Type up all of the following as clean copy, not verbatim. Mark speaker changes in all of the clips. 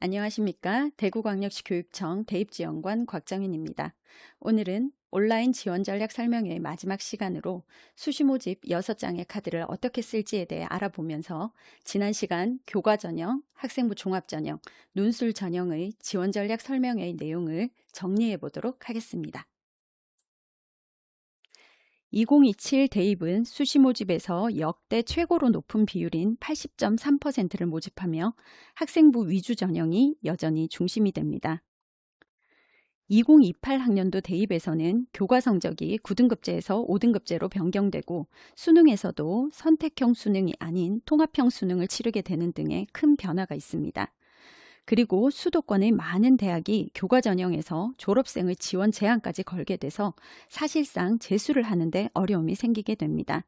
Speaker 1: 안녕하십니까? 대구광역시 교육청 대입지원관 곽정윤입니다. 오늘은 온라인 지원 전략 설명회의 마지막 시간으로 수시 모집 6장의 카드를 어떻게 쓸지에 대해 알아보면서 지난 시간 교과 전형, 학생부 종합 전형, 논술 전형의 지원 전략 설명회의 내용을 정리해 보도록 하겠습니다. 2027 대입은 수시 모집에서 역대 최고로 높은 비율인 80.3%를 모집하며 학생부 위주 전형이 여전히 중심이 됩니다. 2028 학년도 대입에서는 교과 성적이 9등급제에서 5등급제로 변경되고 수능에서도 선택형 수능이 아닌 통합형 수능을 치르게 되는 등의 큰 변화가 있습니다. 그리고 수도권의 많은 대학이 교과 전형에서 졸업생의 지원 제한까지 걸게 돼서 사실상 재수를 하는데 어려움이 생기게 됩니다.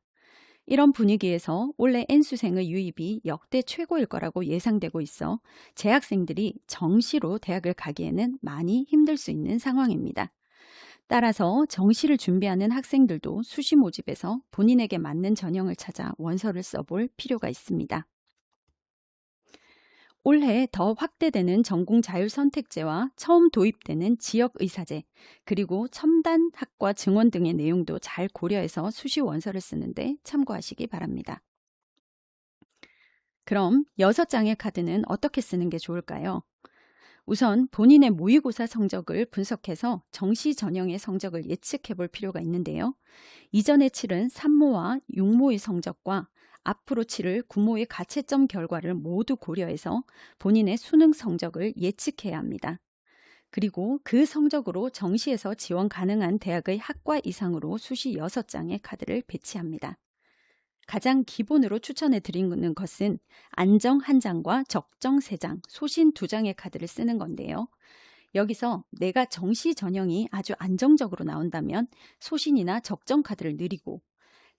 Speaker 1: 이런 분위기에서 올해 N수생의 유입이 역대 최고일 거라고 예상되고 있어 재학생들이 정시로 대학을 가기에는 많이 힘들 수 있는 상황입니다. 따라서 정시를 준비하는 학생들도 수시 모집에서 본인에게 맞는 전형을 찾아 원서를 써볼 필요가 있습니다. 올해 더 확대되는 전공 자율선택제와 처음 도입되는 지역의사제, 그리고 첨단 학과 증원 등의 내용도 잘 고려해서 수시 원서를 쓰는데 참고하시기 바랍니다. 그럼 6장의 카드는 어떻게 쓰는 게 좋을까요? 우선 본인의 모의고사 성적을 분석해서 정시 전형의 성적을 예측해 볼 필요가 있는데요. 이전에 치른 3모와 6모의 성적과 앞으로 치를 9모의 가채점 결과를 모두 고려해서 본인의 수능 성적을 예측해야 합니다. 그리고 그 성적으로 정시에서 지원 가능한 대학의 학과 이상으로 수시 6장의 카드를 배치합니다. 가장 기본으로 추천해 드리는 것은 안정 1장과 적정 3장, 소신 2장의 카드를 쓰는 건데요. 여기서 내가 정시 전형이 아주 안정적으로 나온다면 소신이나 적정 카드를 느리고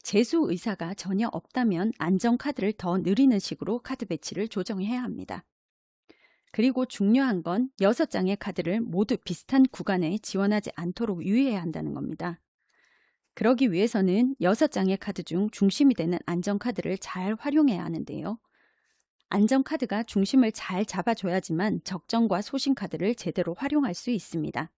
Speaker 1: 재수 의사가 전혀 없다면 안정 카드를 더 느리는 식으로 카드 배치를 조정해야 합니다. 그리고 중요한 건 6장의 카드를 모두 비슷한 구간에 지원하지 않도록 유의해야 한다는 겁니다. 그러기 위해서는 6장의 카드 중 중심이 되는 안정카드를 잘 활용해야 하는데요. 안정카드가 중심을 잘 잡아줘야지만 적정과 소신카드를 제대로 활용할 수 있습니다.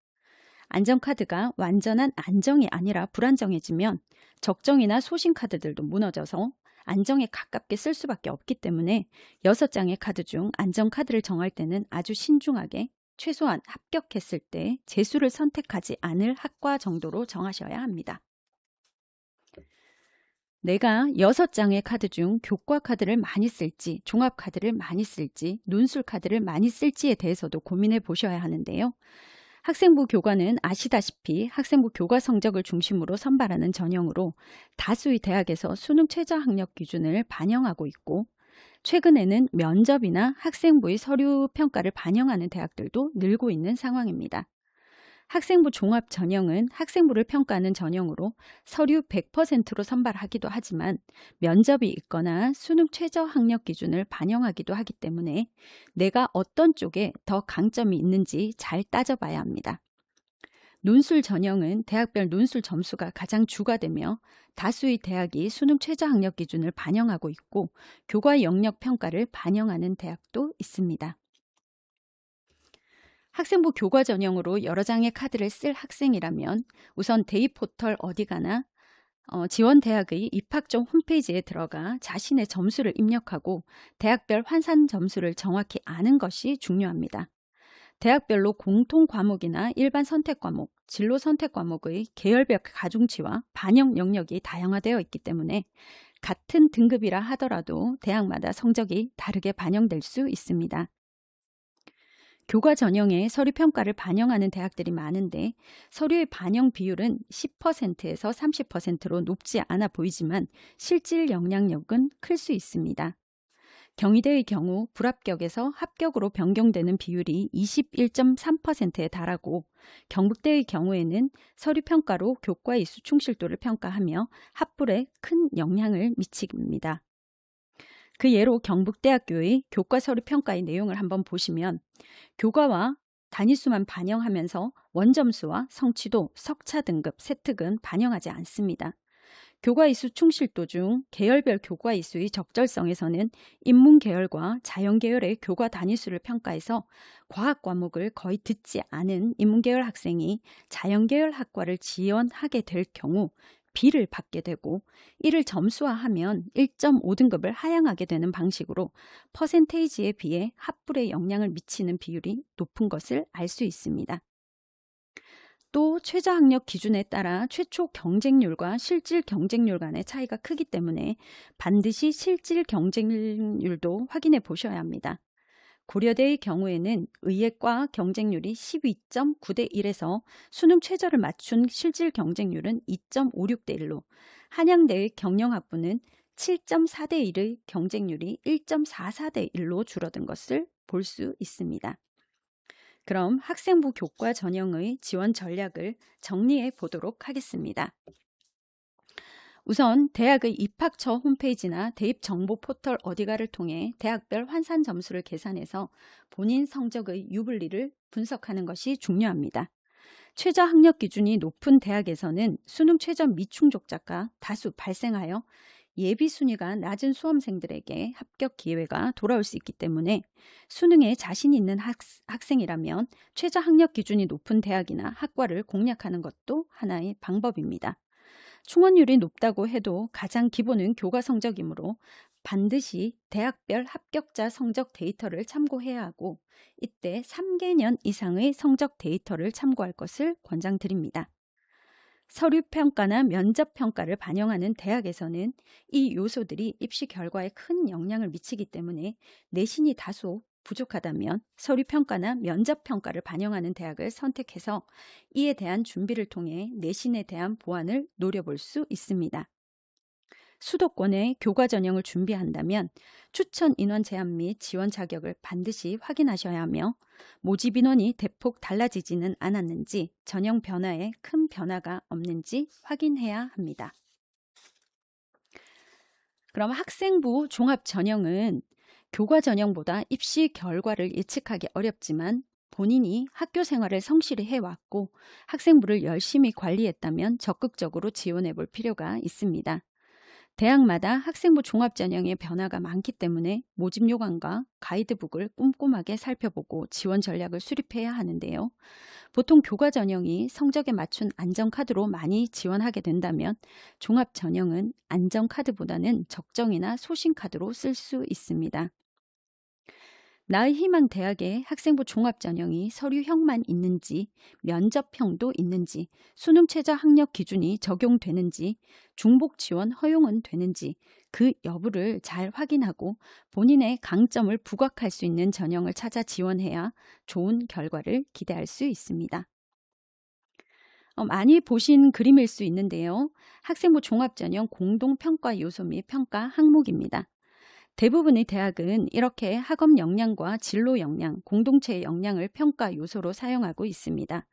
Speaker 1: 안정카드가 완전한 안정이 아니라 불안정해지면 적정이나 소신카드들도 무너져서 안정에 가깝게 쓸 수밖에 없기 때문에 6장의 카드 중 안정카드를 정할 때는 아주 신중하게 최소한 합격했을 때 재수를 선택하지 않을 학과 정도로 정하셔야 합니다. 내가 6장의 카드 중 교과 카드를 많이 쓸지, 종합 카드를 많이 쓸지, 논술 카드를 많이 쓸지에 대해서도 고민해 보셔야 하는데요. 학생부 교과는 아시다시피 학생부 교과 성적을 중심으로 선발하는 전형으로 다수의 대학에서 수능 최저 학력 기준을 반영하고 있고, 최근에는 면접이나 학생부의 서류 평가를 반영하는 대학들도 늘고 있는 상황입니다. 학생부 종합 전형은 학생부를 평가하는 전형으로 서류 100%로 선발하기도 하지만 면접이 있거나 수능 최저 학력 기준을 반영하기도 하기 때문에 내가 어떤 쪽에 더 강점이 있는지 잘 따져봐야 합니다. 논술 전형은 대학별 논술 점수가 가장 주가 되며 다수의 대학이 수능 최저 학력 기준을 반영하고 있고 교과 영역 평가를 반영하는 대학도 있습니다. 학생부 교과 전형으로 여러 장의 카드를 쓸 학생이라면 우선 대입 포털 어디 가나 지원 대학의 입학정 홈페이지에 들어가 자신의 점수를 입력하고 대학별 환산 점수를 정확히 아는 것이 중요합니다. 대학별로 공통 과목이나 일반 선택 과목, 진로 선택 과목의 계열별 가중치와 반영 영역이 다양화되어 있기 때문에 같은 등급이라 하더라도 대학마다 성적이 다르게 반영될 수 있습니다. 교과 전형에 서류 평가를 반영하는 대학들이 많은데 서류의 반영 비율은 10%에서 30%로 높지 않아 보이지만 실질 영향력은 클 수 있습니다. 경희대의 경우 불합격에서 합격으로 변경되는 비율이 21.3%에 달하고 경북대의 경우에는 서류 평가로 교과 이수 충실도를 평가하며 합불에 큰 영향을 미칩니다. 그 예로 경북대학교의 교과 서류 평가의 내용을 한번 보시면 교과와 단위수만 반영하면서 원점수와 성취도, 석차 등급, 세특은 반영하지 않습니다. 교과이수 충실도 중 계열별 교과이수의 적절성에서는 인문계열과 자연계열의 교과 단위수를 평가해서 과학 과목을 거의 듣지 않은 인문계열 학생이 자연계열 학과를 지원하게 될 경우 B를 받게 되고, 이를 점수화하면 1.5등급을 하향하게 되는 방식으로 퍼센테이지에 비해 합불에 영향을 미치는 비율이 높은 것을 알 수 있습니다. 또 최저학력 기준에 따라 최초 경쟁률과 실질 경쟁률 간의 차이가 크기 때문에 반드시 실질 경쟁률도 확인해 보셔야 합니다. 고려대의 경우에는 의예과 경쟁률이 12.9대 1에서 수능 최저를 맞춘 실질 경쟁률은 2.56대 1로, 한양대의 경영학부는 7.4대 1의 경쟁률이 1.44대 1로 줄어든 것을 볼 수 있습니다. 그럼 학생부 교과 전형의 지원 전략을 정리해 보도록 하겠습니다. 우선 대학의 입학처 홈페이지나 대입정보 포털 어디가를 통해 대학별 환산 점수를 계산해서 본인 성적의 유불리를 분석하는 것이 중요합니다. 최저 학력 기준이 높은 대학에서는 수능 최저 미충족자가 다수 발생하여 예비 순위가 낮은 수험생들에게 합격 기회가 돌아올 수 있기 때문에 수능에 자신 있는 학생이라면 최저 학력 기준이 높은 대학이나 학과를 공략하는 것도 하나의 방법입니다. 충원율이 높다고 해도 가장 기본은 교과 성적이므로 반드시 대학별 합격자 성적 데이터를 참고해야 하고, 이때 3개년 이상의 성적 데이터를 참고할 것을 권장드립니다. 서류평가나 면접평가를 반영하는 대학에서는 이 요소들이 입시 결과에 큰 영향을 미치기 때문에 내신이 다소 부족하다면 서류평가나 면접평가를 반영하는 대학을 선택해서 이에 대한 준비를 통해 내신에 대한 보완을 노려볼 수 있습니다. 수도권의 교과 전형을 준비한다면 추천 인원 제한 및 지원 자격을 반드시 확인하셔야 하며, 모집 인원이 대폭 달라지지는 않았는지, 전형 변화에 큰 변화가 없는지 확인해야 합니다. 그럼 학생부 종합 전형은 교과 전형보다 입시 결과를 예측하기 어렵지만 본인이 학교 생활을 성실히 해왔고 학생부를 열심히 관리했다면 적극적으로 지원해 볼 필요가 있습니다. 대학마다 학생부 종합전형의 변화가 많기 때문에 모집 요강과 가이드북을 꼼꼼하게 살펴보고 지원 전략을 수립해야 하는데요. 보통 교과 전형이 성적에 맞춘 안전카드로 많이 지원하게 된다면 종합전형은 안전카드보다는 적정이나 소신카드로 쓸 수 있습니다. 나의 희망 대학의 학생부 종합전형이 서류형만 있는지, 면접형도 있는지, 수능 최저 학력 기준이 적용되는지, 중복 지원 허용은 되는지 그 여부를 잘 확인하고 본인의 강점을 부각할 수 있는 전형을 찾아 지원해야 좋은 결과를 기대할 수 있습니다. 많이 보신 그림일 수 있는데요. 학생부 종합전형 공동평가 요소 및 평가 항목입니다. 대부분의 대학은 이렇게 학업 역량과 진로 역량, 공동체 역량을 평가 요소로 사용하고 있습니다.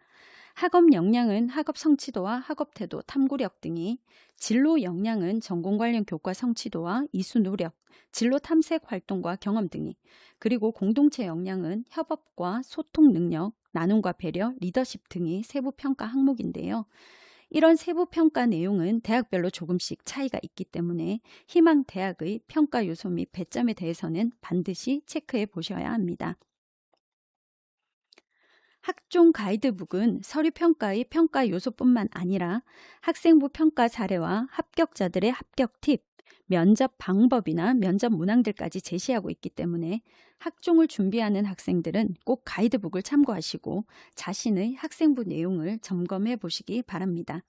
Speaker 1: 학업 역량은 학업 성취도와 학업 태도, 탐구력 등이, 진로 역량은 전공 관련 교과 성취도와 이수 노력, 진로 탐색 활동과 경험 등이, 그리고 공동체 역량은 협업과 소통 능력, 나눔과 배려, 리더십 등이 세부 평가 항목인데요. 이런 세부 평가 내용은 대학별로 조금씩 차이가 있기 때문에 희망 대학의 평가 요소 및 배점에 대해서는 반드시 체크해 보셔야 합니다. 학종 가이드북은 서류평가의 평가 요소뿐만 아니라 학생부 평가 사례와 합격자들의 합격 팁, 면접 방법이나 면접 문항들까지 제시하고 있기 때문에 학종을 준비하는 학생들은 꼭 가이드북을 참고하시고 자신의 학생부 내용을 점검해 보시기 바랍니다.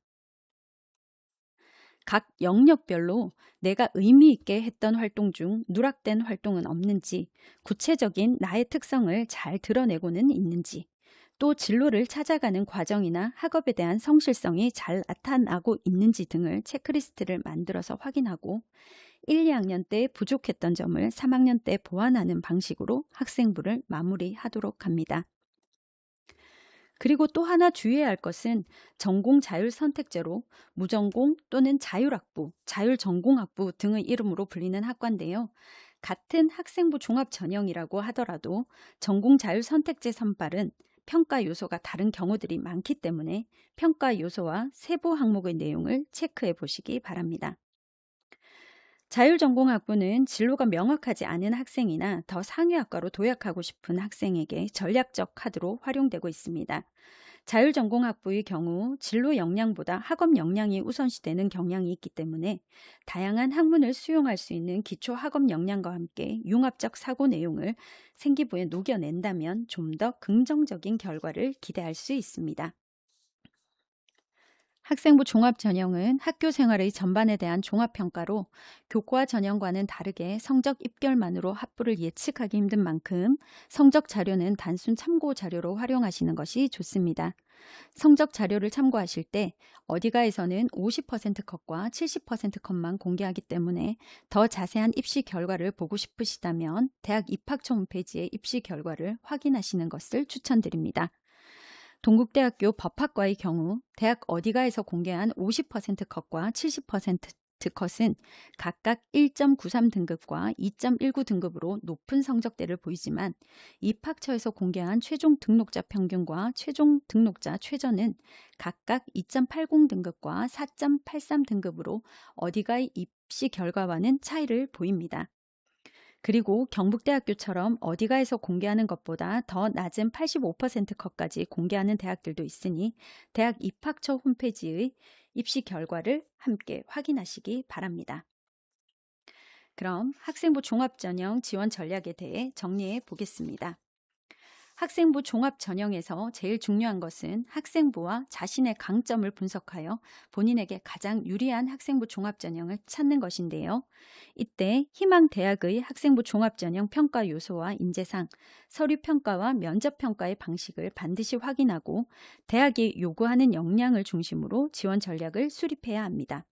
Speaker 1: 각 영역별로 내가 의미 있게 했던 활동 중 누락된 활동은 없는지, 구체적인 나의 특성을 잘 드러내고는 있는지, 또 진로를 찾아가는 과정이나 학업에 대한 성실성이 잘 나타나고 있는지 등을 체크리스트를 만들어서 확인하고 1, 2학년 때 부족했던 점을 3학년 때 보완하는 방식으로 학생부를 마무리하도록 합니다. 그리고 또 하나 주의해야 할 것은 전공 자율 선택제로 무전공 또는 자율학부, 자율전공학부 등의 이름으로 불리는 학과인데요. 같은 학생부 종합 전형이라고 하더라도 전공 자율 선택제 선발은 평가 요소가 다른 경우들이 많기 때문에 평가 요소와 세부 항목의 내용을 체크해 보시기 바랍니다. 자율전공학부는 진로가 명확하지 않은 학생이나 더 상위 학과로 도약하고 싶은 학생에게 전략적 카드로 활용되고 있습니다. 자율전공학부의 경우 진로 역량보다 학업 역량이 우선시되는 경향이 있기 때문에 다양한 학문을 수용할 수 있는 기초 학업 역량과 함께 융합적 사고 내용을 생기부에 녹여낸다면 좀 더 긍정적인 결과를 기대할 수 있습니다. 학생부 종합 전형은 학교 생활의 전반에 대한 종합평가로 교과 전형과는 다르게 성적 입결만으로 합부를 예측하기 힘든 만큼 성적 자료는 단순 참고 자료로 활용하시는 것이 좋습니다. 성적 자료를 참고하실 때 어디가에서는 50% 컷과 70% 컷만 공개하기 때문에 더 자세한 입시 결과를 보고 싶으시다면 대학 입학처 홈페이지의 입시 결과를 확인하시는 것을 추천드립니다. 동국대학교 법학과의 경우 대학 어디가에서 공개한 50% 컷과 70% 컷은 각각 1.93 등급과 2.19 등급으로 높은 성적대를 보이지만 입학처에서 공개한 최종 등록자 평균과 최종 등록자 최저는 각각 2.80 등급과 4.83 등급으로 어디가의 입시 결과와는 차이를 보입니다. 그리고 경북대학교처럼 어디가에서 공개하는 것보다 더 낮은 85% 컷까지 공개하는 대학들도 있으니 대학 입학처 홈페이지의 입시 결과를 함께 확인하시기 바랍니다. 그럼 학생부 종합전형 지원 전략에 대해 정리해 보겠습니다. 학생부 종합 전형에서 제일 중요한 것은 학생부와 자신의 강점을 분석하여 본인에게 가장 유리한 학생부 종합 전형을 찾는 것인데요. 이때 희망 대학의 학생부 종합 전형 평가 요소와 인재상, 서류 평가와 면접 평가의 방식을 반드시 확인하고 대학이 요구하는 역량을 중심으로 지원 전략을 수립해야 합니다.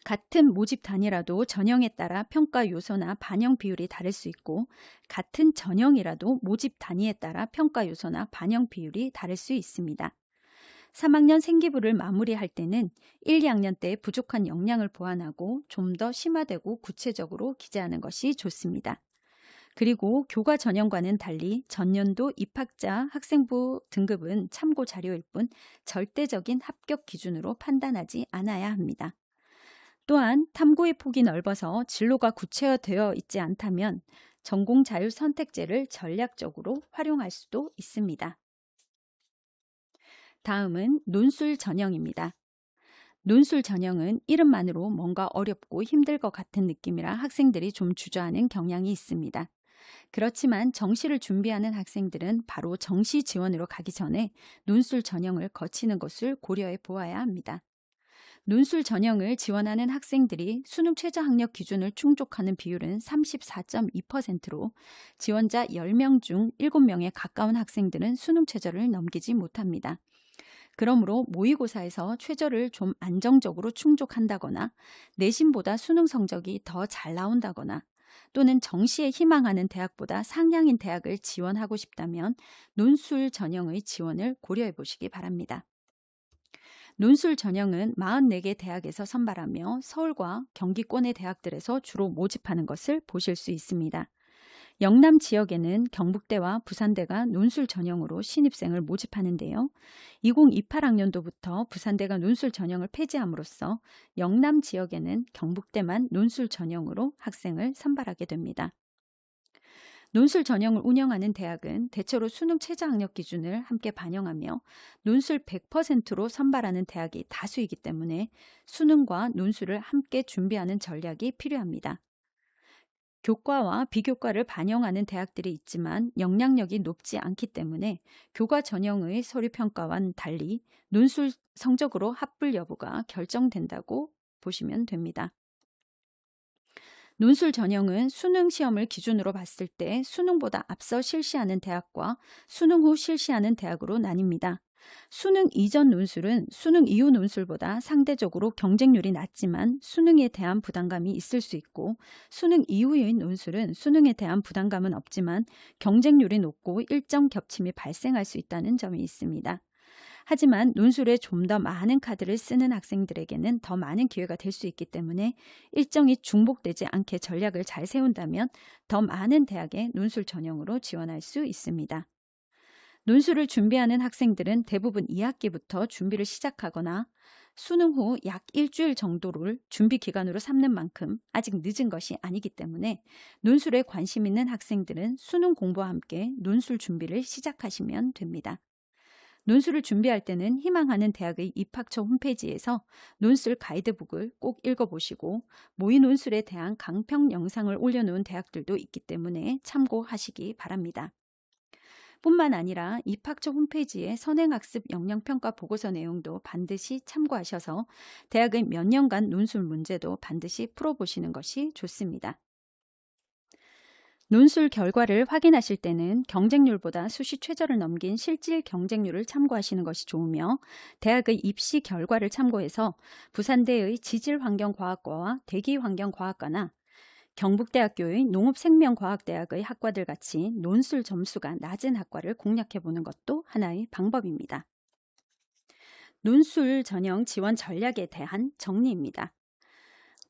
Speaker 1: 같은 모집 단위라도 전형에 따라 평가 요소나 반영 비율이 다를 수 있고 같은 전형이라도 모집 단위에 따라 평가 요소나 반영 비율이 다를 수 있습니다. 3학년 생기부를 마무리할 때는 1, 2학년 때 부족한 역량을 보완하고 좀 더 심화되고 구체적으로 기재하는 것이 좋습니다. 그리고 교과 전형과는 달리 전년도 입학자 학생부 등급은 참고 자료일 뿐 절대적인 합격 기준으로 판단하지 않아야 합니다. 또한 탐구의 폭이 넓어서 진로가 구체화되어 있지 않다면 전공 자율 선택제를 전략적으로 활용할 수도 있습니다. 다음은 논술 전형입니다. 논술 전형은 이름만으로 뭔가 어렵고 힘들 것 같은 느낌이라 학생들이 좀 주저하는 경향이 있습니다. 그렇지만 정시를 준비하는 학생들은 바로 정시 지원으로 가기 전에 논술 전형을 거치는 것을 고려해 보아야 합니다. 논술 전형을 지원하는 학생들이 수능 최저 학력 기준을 충족하는 비율은 34.2%로 지원자 10명 중 7명에 가까운 학생들은 수능 최저를 넘기지 못합니다. 그러므로 모의고사에서 최저를 좀 안정적으로 충족한다거나 내신보다 수능 성적이 더 잘 나온다거나 또는 정시에 희망하는 대학보다 상향인 대학을 지원하고 싶다면 논술 전형의 지원을 고려해 보시기 바랍니다. 논술 전형은 44개 대학에서 선발하며 서울과 경기권의 대학들에서 주로 모집하는 것을 보실 수 있습니다. 영남 지역에는 경북대와 부산대가 논술 전형으로 신입생을 모집하는데요. 2028학년도부터 부산대가 논술 전형을 폐지함으로써 영남 지역에는 경북대만 논술 전형으로 학생을 선발하게 됩니다. 논술 전형을 운영하는 대학은 대체로 수능 최저 학력 기준을 함께 반영하며 논술 100%로 선발하는 대학이 다수이기 때문에 수능과 논술을 함께 준비하는 전략이 필요합니다. 교과와 비교과를 반영하는 대학들이 있지만 영향력이 높지 않기 때문에 교과 전형의 서류 평가와는 달리 논술 성적으로 합불 여부가 결정된다고 보시면 됩니다. 논술 전형은 수능 시험을 기준으로 봤을 때 수능보다 앞서 실시하는 대학과 수능 후 실시하는 대학으로 나뉩니다. 수능 이전 논술은 수능 이후 논술보다 상대적으로 경쟁률이 낮지만 수능에 대한 부담감이 있을 수 있고 수능 이후의 논술은 수능에 대한 부담감은 없지만 경쟁률이 높고 일정 겹침이 발생할 수 있다는 점이 있습니다. 하지만 논술에 좀 더 많은 카드를 쓰는 학생들에게는 더 많은 기회가 될 수 있기 때문에 일정이 중복되지 않게 전략을 잘 세운다면 더 많은 대학에 논술 전형으로 지원할 수 있습니다. 논술을 준비하는 학생들은 대부분 2학기부터 준비를 시작하거나 수능 후 약 일주일 정도를 준비 기간으로 삼는 만큼 아직 늦은 것이 아니기 때문에 논술에 관심 있는 학생들은 수능 공부와 함께 논술 준비를 시작하시면 됩니다. 논술을 준비할 때는 희망하는 대학의 입학처 홈페이지에서 논술 가이드북을 꼭 읽어보시고 모의 논술에 대한 강평 영상을 올려놓은 대학들도 있기 때문에 참고하시기 바랍니다. 뿐만 아니라 입학처 홈페이지의 선행학습 역량평가 보고서 내용도 반드시 참고하셔서 대학의 몇 년간 논술 문제도 반드시 풀어보시는 것이 좋습니다. 논술 결과를 확인하실 때는 경쟁률보다 수시 최저를 넘긴 실질 경쟁률을 참고하시는 것이 좋으며 대학의 입시 결과를 참고해서 부산대의 지질환경과학과와 대기환경과학과나 경북대학교의 농업생명과학대학의 학과들 같이 논술 점수가 낮은 학과를 공략해보는 것도 하나의 방법입니다. 논술 전형 지원 전략에 대한 정리입니다.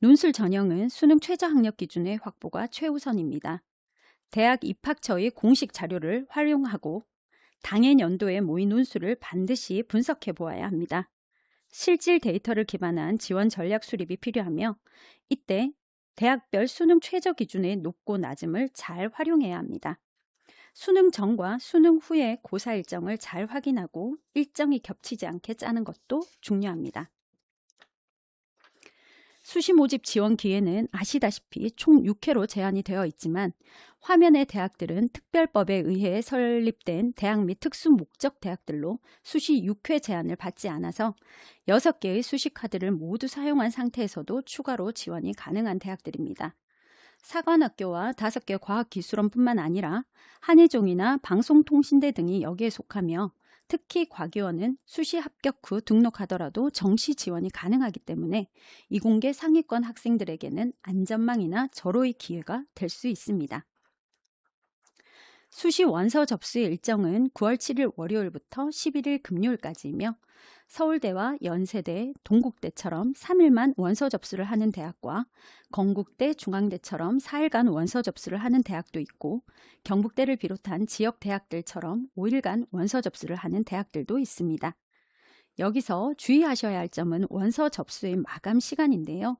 Speaker 1: 논술 전형은 수능 최저 학력 기준의 확보가 최우선입니다. 대학 입학처의 공식 자료를 활용하고 당해 연도의 모의 논술을 반드시 분석해 보아야 합니다. 실질 데이터를 기반한 지원 전략 수립이 필요하며 이때 대학별 수능 최저 기준의 높고 낮음을 잘 활용해야 합니다. 수능 전과 수능 후의 고사 일정을 잘 확인하고 일정이 겹치지 않게 짜는 것도 중요합니다. 수시 모집 지원 기회는 아시다시피 총 6회로 제한이 되어 있지만 화면의 대학들은 특별법에 의해 설립된 대학 및 특수 목적 대학들로 수시 6회 제한을 받지 않아서 6개의 수시 카드를 모두 사용한 상태에서도 추가로 지원이 가능한 대학들입니다. 사관학교와 5개 과학기술원뿐만 아니라 한예종이나 방송통신대 등이 여기에 속하며 특히 과기원은 수시 합격 후 등록하더라도 정시 지원이 가능하기 때문에 이공계 상위권 학생들에게는 안전망이나 절호의 기회가 될 수 있습니다. 수시 원서 접수의 일정은 9월 7일 월요일부터 11일 금요일까지이며 서울대와 연세대, 동국대처럼 3일만 원서 접수를 하는 대학과 건국대, 중앙대처럼 4일간 원서 접수를 하는 대학도 있고 경북대를 비롯한 지역 대학들처럼 5일간 원서 접수를 하는 대학들도 있습니다. 여기서 주의하셔야 할 점은 원서 접수의 마감 시간인데요.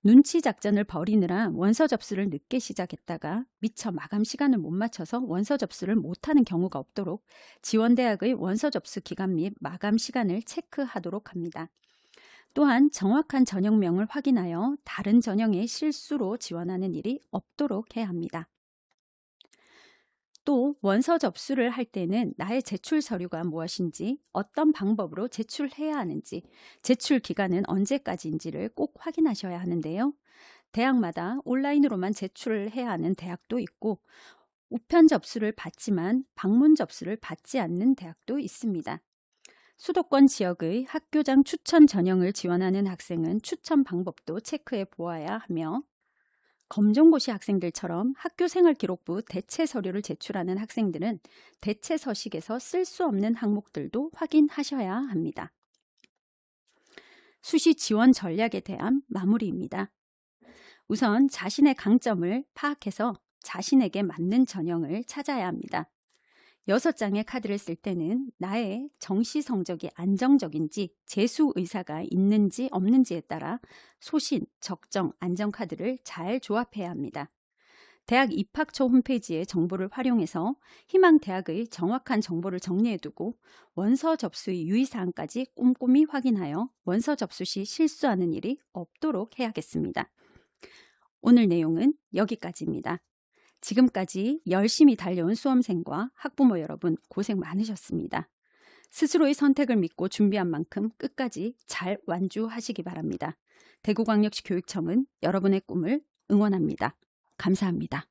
Speaker 1: 눈치 작전을 벌이느라 원서 접수를 늦게 시작했다가 미처 마감 시간을 못 맞춰서 원서 접수를 못하는 경우가 없도록 지원대학의 원서 접수 기간 및 마감 시간을 체크하도록 합니다. 또한 정확한 전형명을 확인하여 다른 전형의 실수로 지원하는 일이 없도록 해야 합니다. 또 원서 접수를 할 때는 나의 제출 서류가 무엇인지, 어떤 방법으로 제출해야 하는지, 제출 기간은 언제까지인지를 꼭 확인하셔야 하는데요. 대학마다 온라인으로만 제출을 해야 하는 대학도 있고 우편 접수를 받지만 방문 접수를 받지 않는 대학도 있습니다. 수도권 지역의 학교장 추천 전형을 지원하는 학생은 추천 방법도 체크해 보아야 하며 검정고시 학생들처럼 학교생활기록부 대체 서류를 제출하는 학생들은 대체 서식에서 쓸 수 없는 항목들도 확인하셔야 합니다. 수시 지원 전략에 대한 마무리입니다. 우선 자신의 강점을 파악해서 자신에게 맞는 전형을 찾아야 합니다. 6장의 카드를 쓸 때는 나의 정시 성적이 안정적인지 재수 의사가 있는지 없는지에 따라 소신, 적정, 안정 카드를 잘 조합해야 합니다. 대학 입학처 홈페이지의 정보를 활용해서 희망 대학의 정확한 정보를 정리해두고 원서 접수의 유의사항까지 꼼꼼히 확인하여 원서 접수 시 실수하는 일이 없도록 해야겠습니다. 오늘 내용은 여기까지입니다. 지금까지 열심히 달려온 수험생과 학부모 여러분 고생 많으셨습니다. 스스로의 선택을 믿고 준비한 만큼 끝까지 잘 완주하시기 바랍니다. 대구광역시 교육청은 여러분의 꿈을 응원합니다. 감사합니다.